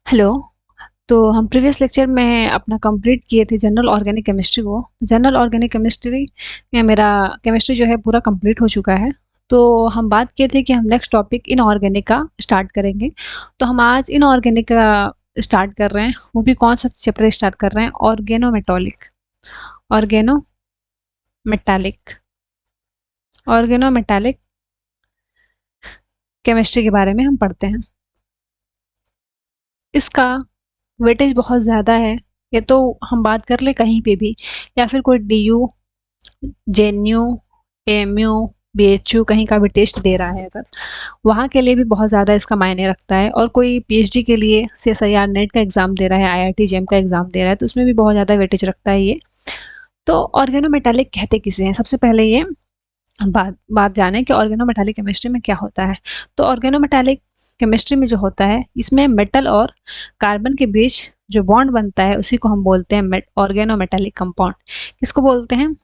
Hello. तो हम previous lecture में अपना कंप्लीट किए थे जनरल ऑर्गेनिक केमिस्ट्री को। जनरल ऑर्गेनिक केमिस्ट्री में मेरा केमिस्ट्री जो है पूरा कंप्लीट हो चुका है। तो हम बात किए थे कि हम नेक्स्ट टॉपिक इनऑर्गेनिक का स्टार्ट करेंगे। तो हम आज इनऑर्गेनिक का स्टार्ट कर रहे हैं। वो भी कौन सा चैप्टर स्टार्ट कर रहे हैं? ऑर्गेनोमेटॉलिक। ऑर्गेनोमेटालिक ऑर्गेनोमेटालिक केमिस्ट्री के बारे में हम पढ़ते हैं। इसका वेटेज बहुत ज़्यादा है। ये तो हम बात कर ले कहीं पे भी, या फिर कोई DU, JNU, AMU, BHU कहीं का भी टेस्ट दे रहा है अगर, वहाँ के लिए भी बहुत ज़्यादा इसका मायने रखता है। और कोई PhD के लिए CSIR नेट का एग्ज़ाम दे रहा है, IIT JEM का एग्ज़ाम दे रहा है, तो उसमें भी बहुत ज़्यादा वेटेज रखता है ये। तो ऑर्गेनोमेटालिक कहते किसे हैं? सबसे पहले ये बात जाने कि ऑर्गेनोमेटालिक केमिस्ट्री में क्या होता है। तो ऑर्गेनोमेटालिक केमिस्ट्री में जो होता है, इसमें मेटल और कार्बन के बीच जो बॉन्ड बनता है उसी को हम बोलते हैं ऑर्गेनोमेटालिक कंपाउंड। किसको बोलते हैं?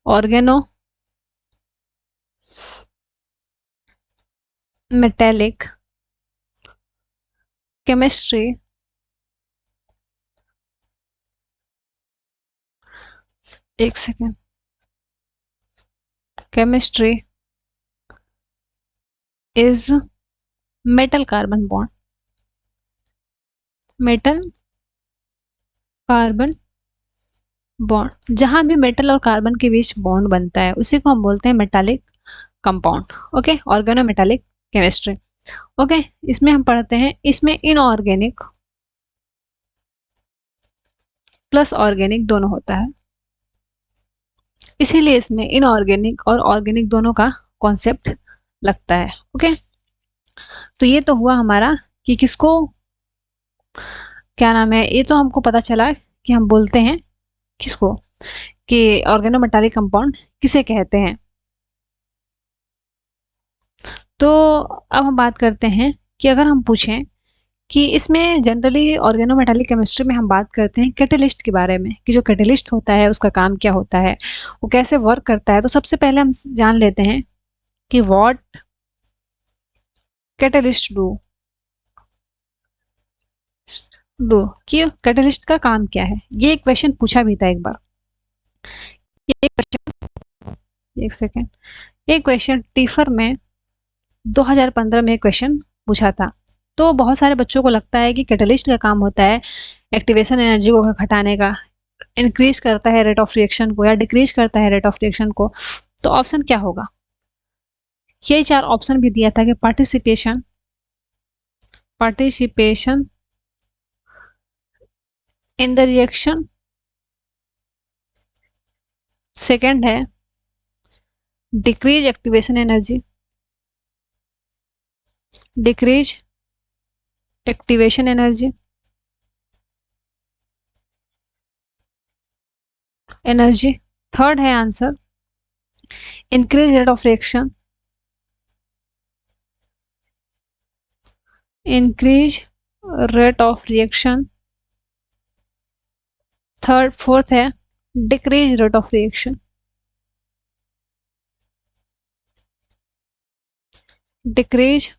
ऑर्गेनोमेटालिक केमिस्ट्री एक second. Chemistry is metal carbon bond. Metal carbon bond, जहां भी मेटल और कार्बन के बीच बॉन्ड बनता है उसी को हम बोलते हैं metallic compound. Okay, organometallic chemistry. Okay, इसमें हम पढ़ते हैं, इसमें इनऑर्गेनिक प्लस ऑर्गेनिक दोनों होता है, इसीलिए इसमें इनऑर्गेनिक और ऑर्गेनिक दोनों का कॉन्सेप्ट लगता है। ओके, तो ये तो हुआ हमारा कि किसको क्या नाम है। ये तो हमको पता चला कि हम बोलते हैं किसको, कि ऑर्गेनोमेटालिक कंपाउंड किसे कहते हैं। तो अब हम बात करते हैं कि अगर हम पूछें कि इसमें जनरली ऑर्गेनोमेटालिक केमिस्ट्री में हम बात करते हैं कैटेलिस्ट के बारे में, कि जो कैटेलिस्ट होता है उसका काम क्या होता है, वो कैसे वर्क करता है। तो सबसे पहले हम जान लेते हैं कि व्हाट कैटेलिस्ट डू कि कैटेलिस्ट का काम क्या है। ये क्वेश्चन पूछा भी था एक बार। ये क्वेश्चन, एक सेकेंड, ये क्वेश्चन टीफर में 2015 में क्वेश्चन पूछा था। तो बहुत सारे बच्चों को लगता है कि कैटेलिस्ट का काम होता है एक्टिवेशन एनर्जी को घटाने का, इंक्रीज करता है रेट ऑफ रिएक्शन को या डिक्रीज करता है रेट ऑफ रिएक्शन को। तो ऑप्शन क्या होगा? ये 4 ऑप्शन भी दिया था कि participation in the reaction, second है decrease activation energy, decrease activation energy, third है answer increase rate of reaction, increase rate of reaction, fourth है decrease rate of reaction, decrease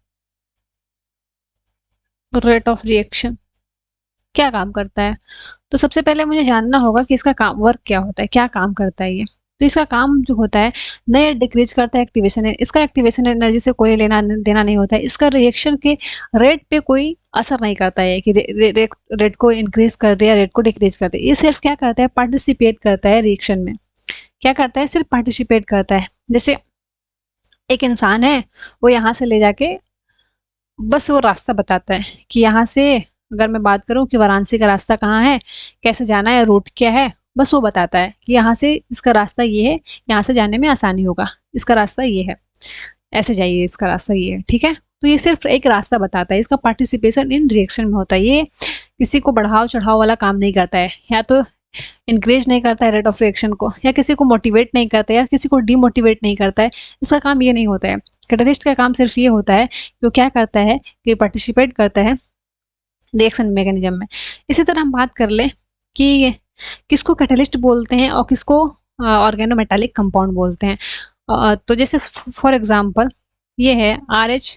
rate of reaction. क्या काम करता है? तो सबसे पहले मुझे जानना होगा कि इसका काम वर्क क्या होता है, क्या काम करता है ये। तो इसका काम जो होता है, नए डिक्रीज करता है एक्टिवेशन, इसका एक्टिवेशन एनर्जी से कोई लेना देना नहीं होता है। इसका रिएक्शन के रेट पे कोई असर नहीं करता है कि रेट को इंक्रीज कर दे या रेट को डिक्रीज कर दे। ये सिर्फ क्या करता है, पार्टिसिपेट करता है रिएक्शन में। क्या करता है? सिर्फ पार्टिसिपेट करता है। जैसे एक इंसान है, वो यहाँ से ले जाके बस वो रास्ता बताता है कि यहाँ से, अगर मैं बात करूँ कि वाराणसी का रास्ता कहाँ है, कैसे जाना है, रूट क्या है, बस वो बताता है कि यहाँ से इसका रास्ता ये है, यहाँ से जाने में आसानी होगा, इसका रास्ता ये है, ऐसे जाइए, इसका रास्ता ये है। ठीक है, तो ये सिर्फ एक रास्ता बताता है। इसका पार्टिसिपेशन इन रिएक्शन में होता है। ये किसी को बढ़ाव चढ़ाव वाला काम नहीं करता है, या तो इंक्रेज नहीं करता है रेट ऑफ रिएक्शन को, या किसी को मोटिवेट नहीं करता है, या किसी को डीमोटिवेट नहीं करता है। इसका काम ये नहीं होता है। कैटलिस्ट का काम सिर्फ ये होता है कि वो क्या करता है कि पार्टिसिपेट करता है रिएक्शन मैकेनिज्म में। इसी तरह हम बात कर ले कि किसको कैटलिस्ट बोलते हैं और किसको ऑर्गेनोमेटालिक कंपाउंड बोलते हैं। तो जैसे फॉर एग्जांपल ये है RH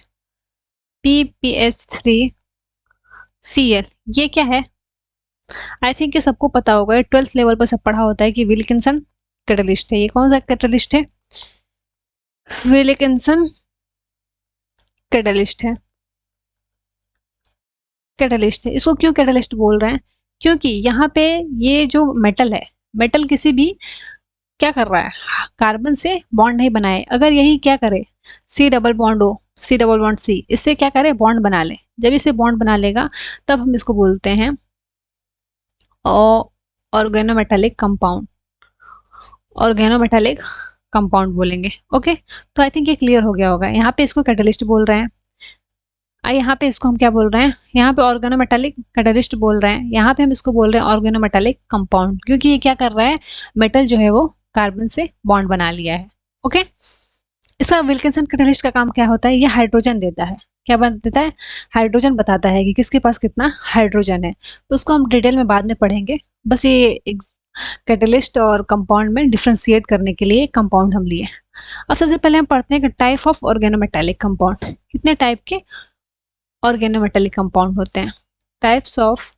PPH3 Cl, ये क्या है? आई थिंक ये सबको पता होगा, ये 12th लेवल पर सब पढ़ा होता है कि विल्किंसन कैटलिस्ट है। ये कौन सा कैटलिस्ट है? विल्किंसन कैटलिस्ट है। कैटलिस्ट है। इसको क्यों कैटलिस्ट बोल रहे हैं? क्योंकि यहाँ पे ये जो मेटल है, मेटल किसी भी क्या कर रहा है, कार्बन से बॉन्ड नहीं बनाए। अगर यही क्या करे, सी डबल बॉन्ड हो, सी डबल बॉन्ड सी, इससे क्या करे, बॉन्ड बना ले। जब इसे बॉन्ड बना लेगा तब हम इसको बोलते हैं ऑर्गेनोमेटालिक कंपाउंड। ऑर्गेनोमेटालिक कंपाउंड बोलेंगे। ओके, तो आई थिंक ये क्लियर हो गया होगा। यहाँ पे इसको कैटलिस्ट बोल रहे हैं, यहाँ पे इसको हम क्या बोल रहे हैं, यहाँ पे ऑर्गेनोमेटालिक कैटलिस्ट बोल रहे हैं, यहाँ पे हम इसको बोल रहे हैं ऑर्गेनोमेटालिक कंपाउंड, क्योंकि ये क्या कर रहा है, मेटल जो है वो कार्बन से बॉन्ड बना लिया है। ओके, इसका विल्किंसन कैटलिस्ट का काम क्या होता है, ये हाइड्रोजन देता है। क्या देता है? हाइड्रोजन बताता है कि किसके पास कितना हाइड्रोजन है। तो उसको हम डिटेल में बाद में पढ़ेंगे, बस ये कैटलिस्ट और कंपाउंड में डिफ्रेंशिएट करने के लिए कंपाउंड हम लिए। अब सबसे पहले हम पढ़ते हैं कि टाइप ऑफ ऑर्गेनोमेटालिक कंपाउंड, कितने टाइप के ऑर्गेनोमेटालिक कंपाउंड होते हैं। Types of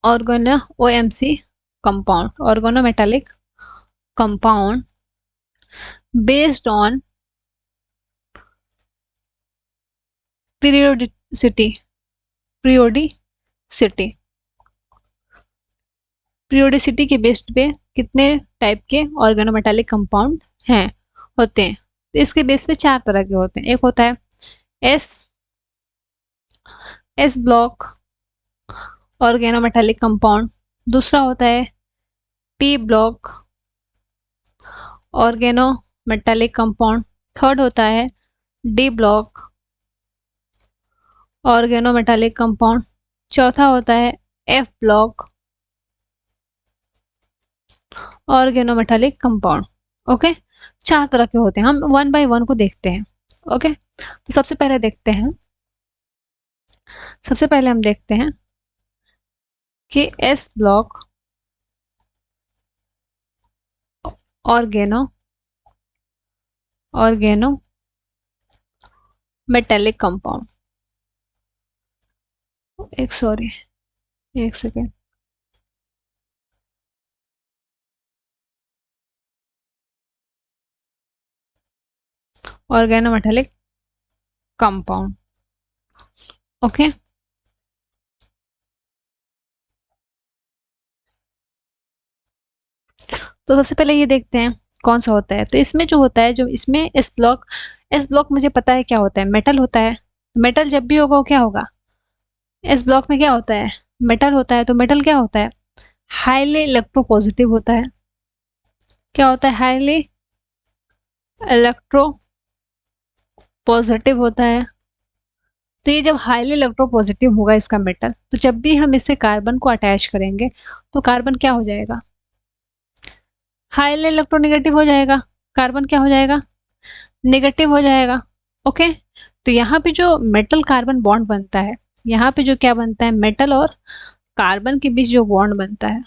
organo OMC compound, organometallic compound based on periodicity. Periodicity, periodicity के बेस्ड पे कितने टाइप के ऑर्गेनोमेटालिक कंपाउंड हैं, होते हैं। तो इसके बेस पे 4 तरह के होते हैं। एक होता है एस ब्लॉक ऑर्गेनोमेटालिक कंपाउंड, दूसरा होता है P block organometallic compound, third होता है डी ब्लॉक ऑर्गेनोमेटालिक कंपाउंड, चौथा होता है F block organometallic compound. Okay, 4 तरह के होते हैं। हम 1 बाय 1 को देखते हैं। ओके, तो सबसे पहले हम देखते हैं कि S block organo metallic compound. एक सेकेंड, ऑर्गेनोमेटालिक कंपाउंड। ओके, तो सबसे पहले ये देखते हैं कौन सा होता है। तो इसमें जो होता है, जो इसमें एस ब्लॉक मुझे पता है क्या होता है, मेटल होता है। मेटल जब भी होगा वो क्या होगा, एस ब्लॉक में क्या होता है, मेटल होता है। तो मेटल क्या होता है, हाईली इलेक्ट्रोपॉजिटिव होता है। क्या होता है, हाईली इलेक्ट्रोपॉजिटिव होता है। तो ये जब हाईली इलेक्ट्रोपॉजिटिव होगा इसका मेटल, तो जब भी हम इससे कार्बन को अटैच करेंगे तो कार्बन क्या हो जाएगा, हाईली इलेक्ट्रोनेगेटिव हो जाएगा। कार्बन क्या हो जाएगा, नेगेटिव हो जाएगा। ओके, तो यहाँ पे जो मेटल कार्बन बॉन्ड बनता है, यहाँ पे जो क्या बनता है, मेटल और कार्बन के बीच जो बॉन्ड बनता है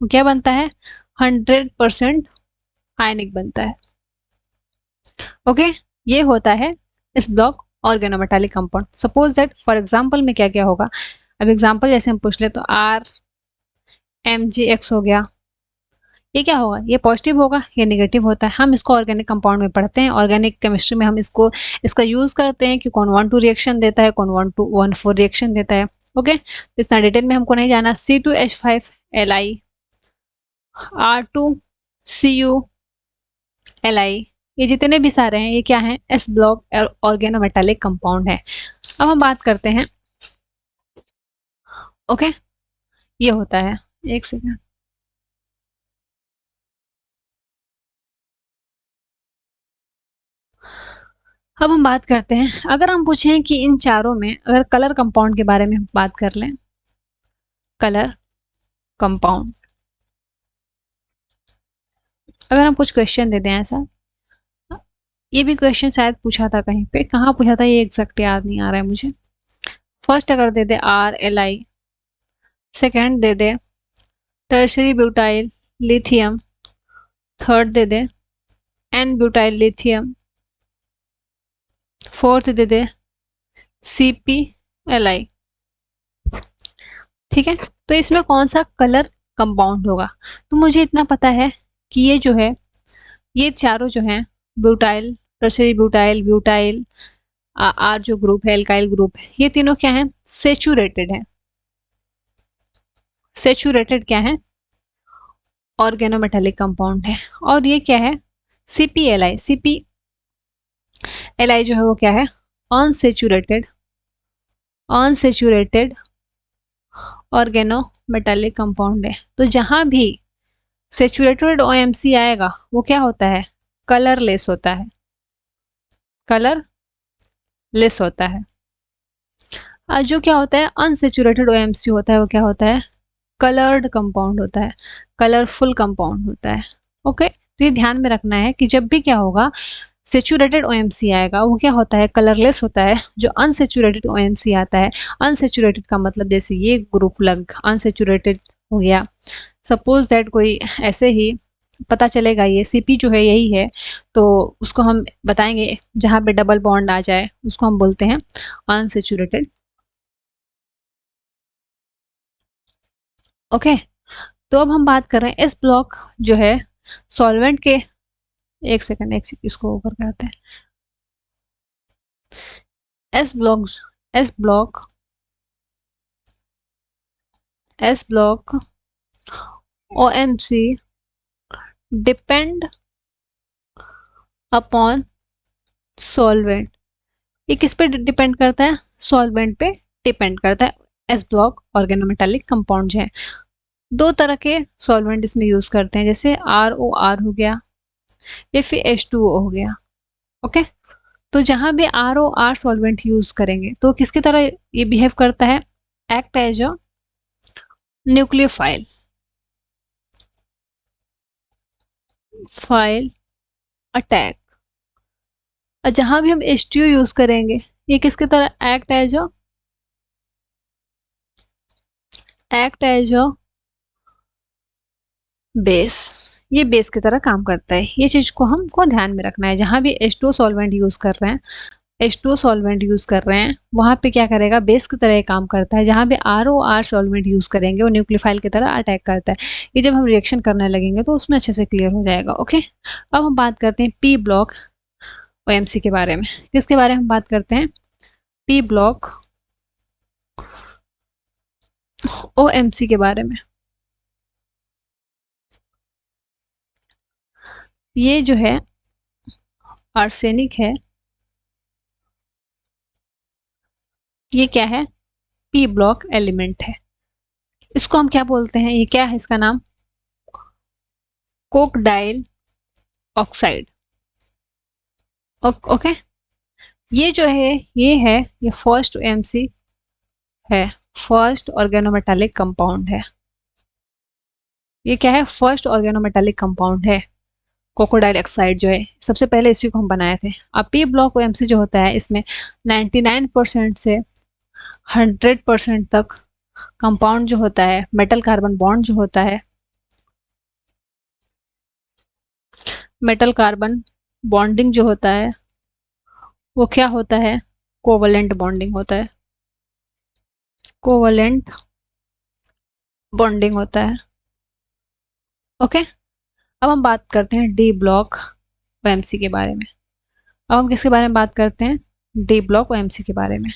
वो क्या बनता है, 100% आयनिक बनता है। ओके, ये होता है इस block organometallic compound. Suppose that for example में क्या क्या होगा, अब एग्जांपल जैसे हम पूछ ले तो RMgX हो गया, ये क्या होगा, ये पॉजिटिव होगा, ये नेगेटिव होता है। हम इसको ऑर्गेनिक कंपाउंड में पढ़ते हैं, ऑर्गेनिक केमिस्ट्री में हम इसका यूज करते हैं कि कौन 1,2 रिएक्शन देता है, कौन 1,2,1,4 रिएक्शन देता है। ओके, तो इतना डिटेल में हमको नहीं जाना। C2H5Li, R2CuLi, ये जितने भी सारे हैं ये क्या हैं, एस ब्लॉक ऑर्गेनोमेटालिक कंपाउंड है। अब हम बात करते हैं। ओके, ये होता है, एक सेकेंड, अब हम बात करते हैं। अगर हम पूछें कि इन चारों में अगर कलर कंपाउंड के बारे में हम बात कर लें, कलर कंपाउंड, अगर हम कुछ क्वेश्चन दे दें ऐसा, ये भी क्वेश्चन शायद पूछा था कहीं पे, कहाँ पूछा था ये एग्जैक्ट याद नहीं आ रहा है मुझे। फर्स्ट अगर दे दे RLi, सेकेंड दे दे टर्शरी ब्यूटाइल लिथियम, थर्ड दे दे N ब्यूटाइल लिथियम, फोर्थ दे दे CpLi। ठीक है, तो इसमें कौन सा कलर कंपाउंड होगा? तो मुझे इतना पता है कि ये जो है, ये चारों जो हैं, butyl, tertiary butyl, butyl, R जो ग्रुप है, एल्काइल ग्रुप है, ये तीनों क्या हैं? सेचुरेटेड हैं। सेचुरेटेड क्या है? ऑर्गेनोमेटेलिक कंपाउंड है। और ये क्या है? सीपीएलआई। सीपीएलआई जो है वो क्या है? अनसेचुरेटेड, अनसेचुरेटेड ऑर्गेनोमेटेलिक कंपाउंड है। तो जहां भी सेचुरेटेड ओएमसी आएगा वो क्या होता है? कलरलेस होता है, कलरलेस होता है। जो क्या होता है, अनसेचुरेटेड ओएमसी होता है, वो क्या होता है? कलर्ड कंपाउंड होता है, कलरफुल कंपाउंड होता है। ओके, तो ये ध्यान में रखना है कि जब भी क्या होगा, सेचुरेटेड ओएमसी आएगा वो क्या होता है? कलरलेस होता है। जो अनसेचुरेटेड ओएमसी आता है, अनसेचुरेटेड का मतलब जैसे ये ग्रुप लग अनसेचुरेटेड हो गया, सपोज दैट कोई ऐसे ही पता चलेगा ये सीपी जो है यही है, तो उसको हम बताएंगे जहाँ पे डबल बॉन्ड आ जाए उसको हम बोलते हैं अनसेचुरेटेड। ओके, तो अब हम बात कर रहे हैं एस ब्लॉक जो है सॉल्वेंट के, एक सेकंड, इसको ऊपर करते हैं। S block, S block, S block OMC depend upon solvent. ये किस पे डिपेंड करता है? सॉल्वेंट पे डिपेंड करता है। एस ब्लॉक ऑर्गेनोमेटालिक कंपाउंड है, दो तरह के सॉल्वेंट इसमें यूज करते हैं, जैसे ROR हो गया या फिर H2O हो गया। ओके, तो जहां भी ROR सॉल्वेंट यूज करेंगे तो किसकी तरह ये बिहेव करता है? Act as a nucleophile, phile attack. और जहां भी हम H2O यूज करेंगे ये किसकी तरह एक्ट एज अ बेस, ये बेस की तरह काम करता है। ये चीज को हमको ध्यान में रखना है। जहां भी H2O सॉल्वेंट यूज कर रहे हैं, H2O सॉल्वेंट यूज कर रहे हैं, वहां पे क्या करेगा? बेस की तरह काम करता है। जहां भी ROR सॉल्वेंट यूज करेंगे वो न्यूक्लियोफाइल की तरह अटैक करता है। ये जब हम रिएक्शन करने लगेंगे तो उसमें अच्छे से क्लियर हो जाएगा। ओके, अब हम बात करते हैं पी ब्लॉक ओएमसी के बारे में। किसके बारे में हम बात करते हैं? पी ब्लॉक ओएमसी के बारे में। ये जो है आर्सेनिक है, ये क्या है? पी ब्लॉक एलिमेंट है। इसको हम क्या बोलते हैं? ये क्या है इसका नाम? कोकडाइल ऑक्साइड। ओके, ये जो है ये फर्स्ट ओएमसी है, फर्स्ट ऑर्गेनोमेटालिक कंपाउंड है। ये क्या है? फर्स्ट ऑर्गेनोमेटालिक कंपाउंड है। कोकोडाइल ऑक्साइड जो है सबसे पहले इसी को हम बनाए थे। अब पी ब्लॉक ओएमसी जो होता है इसमें 99% से 100% तक कंपाउंड जो होता है, मेटल कार्बन बॉन्ड जो होता है, मेटल कार्बन बॉन्डिंग जो होता है वो क्या होता है? कोवलेंट बॉन्डिंग होता है, कोवलेंट बॉन्डिंग होता है। ओके, अब हम बात करते हैं डी ब्लॉक ओएमसी के बारे में। अब हम किसके बारे में बात करते हैं? डी ब्लॉक ओएमसी के बारे में।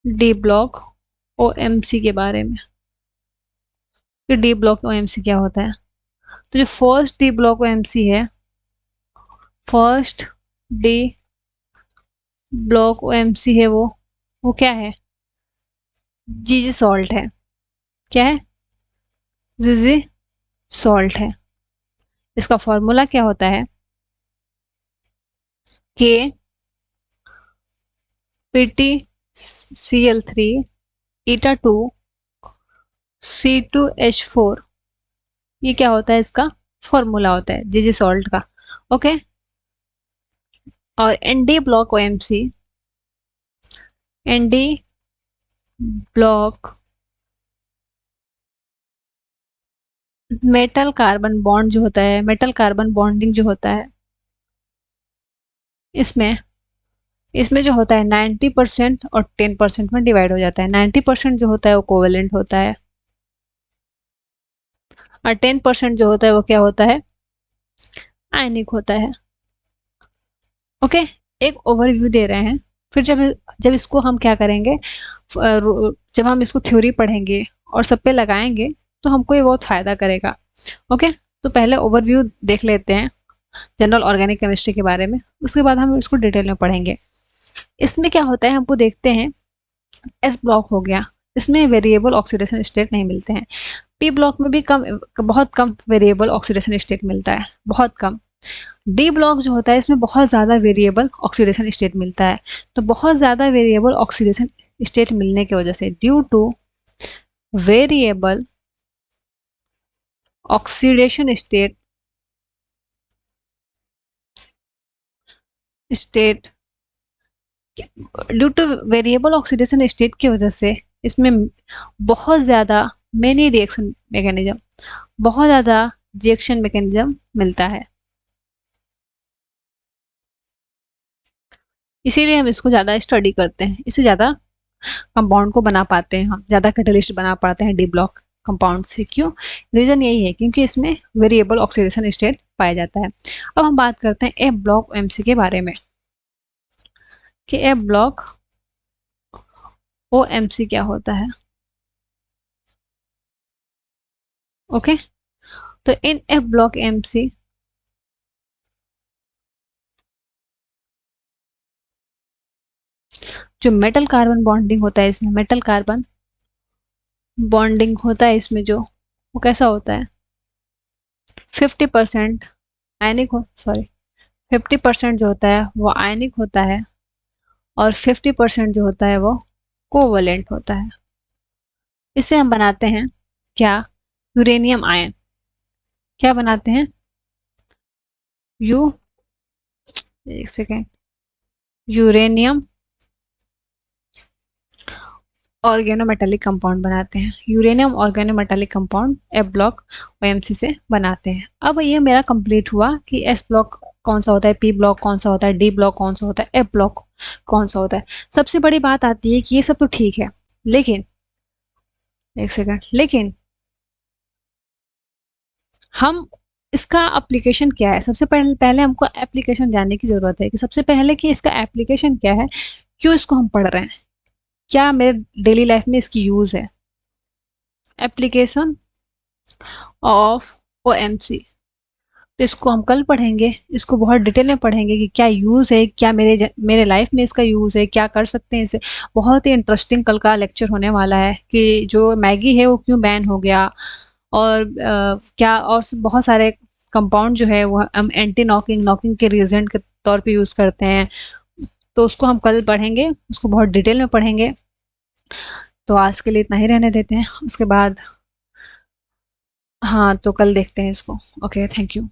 डी ब्लॉक ओएमसी के बारे में कि डी ब्लॉक ओएमसी क्या होता है। तो जो फर्स्ट डी ब्लॉक ओएमसी है, फर्स्ट डी ब्लॉक ओएमसी है वो क्या है? जीजी सॉल्ट है। क्या है? जीजी सॉल्ट है। इसका फॉर्मूला क्या होता है? के PtCl3 eta2 C2H4, ये क्या होता है? इसका फॉर्मूला होता है जीजी सॉल्ट का। ओके, और ND block OMC, ND block metal carbon bond जो होता है, मेटल कार्बन बॉन्डिंग जो होता है, इसमें इसमें जो होता है 90% और 10% में डिवाइड हो जाता है। 90% जो होता है वो कोवेलेंट होता है और 10% जो होता है वो क्या होता है, आयनिक होता है। ओके, एक ओवरव्यू दे रहे हैं। फिर जब जब इसको हम क्या करेंगे, जब हम इसको थ्योरी पढ़ेंगे और सब पे लगाएंगे तो हमको ये बहुत फ़ायदा करेगा। ओके, तो पहले ओवरव्यू देख लेते हैं जनरल ऑर्गेनिक केमिस्ट्री के बारे में, उसके बाद हम इसको डिटेल में पढ़ेंगे। इसमें क्या होता है हमको देखते हैं, एस ब्लॉक हो गया, इसमें वेरिएबल ऑक्सीडेशन स्टेट नहीं मिलते हैं। पी ब्लॉक में भी बहुत कम वेरिएबल ऑक्सीडेशन स्टेट मिलता है, बहुत कम। डी ब्लॉक जो होता है इसमें बहुत ज़्यादा वेरिएबल ऑक्सीडेशन स्टेट मिलता है। तो बहुत ज़्यादा वेरिएबल ऑक्सीडेशन स्टेट मिलने की वजह से, due two variable oxidation state due two variable oxidation state की वजह से इसमें बहुत ज़्यादा मेनी रिएक्शन मैकेनिज्म, बहुत ज़्यादा रिएक्शन मैकेनिज्म मिलता है। इसीलिए हम इसको ज़्यादा स्टडी करते हैं, इससे ज़्यादा कंपाउंड को बना पाते हैं, हम ज़्यादा कैटलिस्ट बना पाते हैं डी ब्लॉक कंपाउंड से। क्यों? रीज़न यही है क्योंकि इसमें वेरिएबल ऑक्सीडेशन स्टेट पाया जाता है। अब हम बात करते हैं ए ब्लॉक एमसी के बारे में कि ए ब्लॉक ओ एमसी क्या होता है। ओके, तो इन ए ब्लॉक एमसी जो मेटल कार्बन बॉन्डिंग होता है, इसमें मेटल कार्बन बॉन्डिंग होता है इसमें, जो वो कैसा होता है, 50% आयनिक हो, सॉरी 50% जो होता है वो आयनिक होता है और 50% जो होता है वो कोवलेंट होता है। इससे हम बनाते हैं क्या, यूरेनियम आयन। क्या बनाते हैं, यू, एक सेकेंड, यूरेनियम ऑर्गेनोमेटालिक कंपाउंड बनाते हैं। Uranium organometallic compound F block OMC से बनाते हैं। अब ये मेरा कंप्लीट हुआ कि एस ब्लॉक कौन सा होता है, पी ब्लॉक कौन सा होता है, डी ब्लॉक कौन सा होता है, एफ ब्लॉक कौन सा होता है। सबसे बड़ी बात आती है कि ये सब तो ठीक है, लेकिन एक सेकेंड, लेकिन हम इसका एप्लीकेशन क्या है। सबसे पहले पहले हमको एप्लीकेशन जानने की ज़रूरत है कि सबसे पहले कि इसका एप्लीकेशन क्या है, क्यों इसको हम पढ़ रहे हैं, क्या मेरे डेली लाइफ में इसकी यूज़ है। एप्लीकेशन ऑफ ओएमसी, तो इसको हम कल पढ़ेंगे, इसको बहुत डिटेल में पढ़ेंगे कि क्या यूज़ है, क्या मेरे लाइफ में इसका यूज़ है, क्या कर सकते हैं इसे। बहुत ही इंटरेस्टिंग कल का लेक्चर होने वाला है कि जो मैगी है वो क्यों बैन हो गया, और क्या और बहुत सारे कंपाउंड जो है वो हम एंटी नॉकिंग नॉकिंग के रीजेंट के तौर पे यूज़ करते हैं। तो उसको हम कल पढ़ेंगे, उसको बहुत डिटेल में पढ़ेंगे। तो आज के लिए इतना ही रहने देते हैं, उसके बाद हाँ तो कल देखते हैं इसको। Okay, thank you.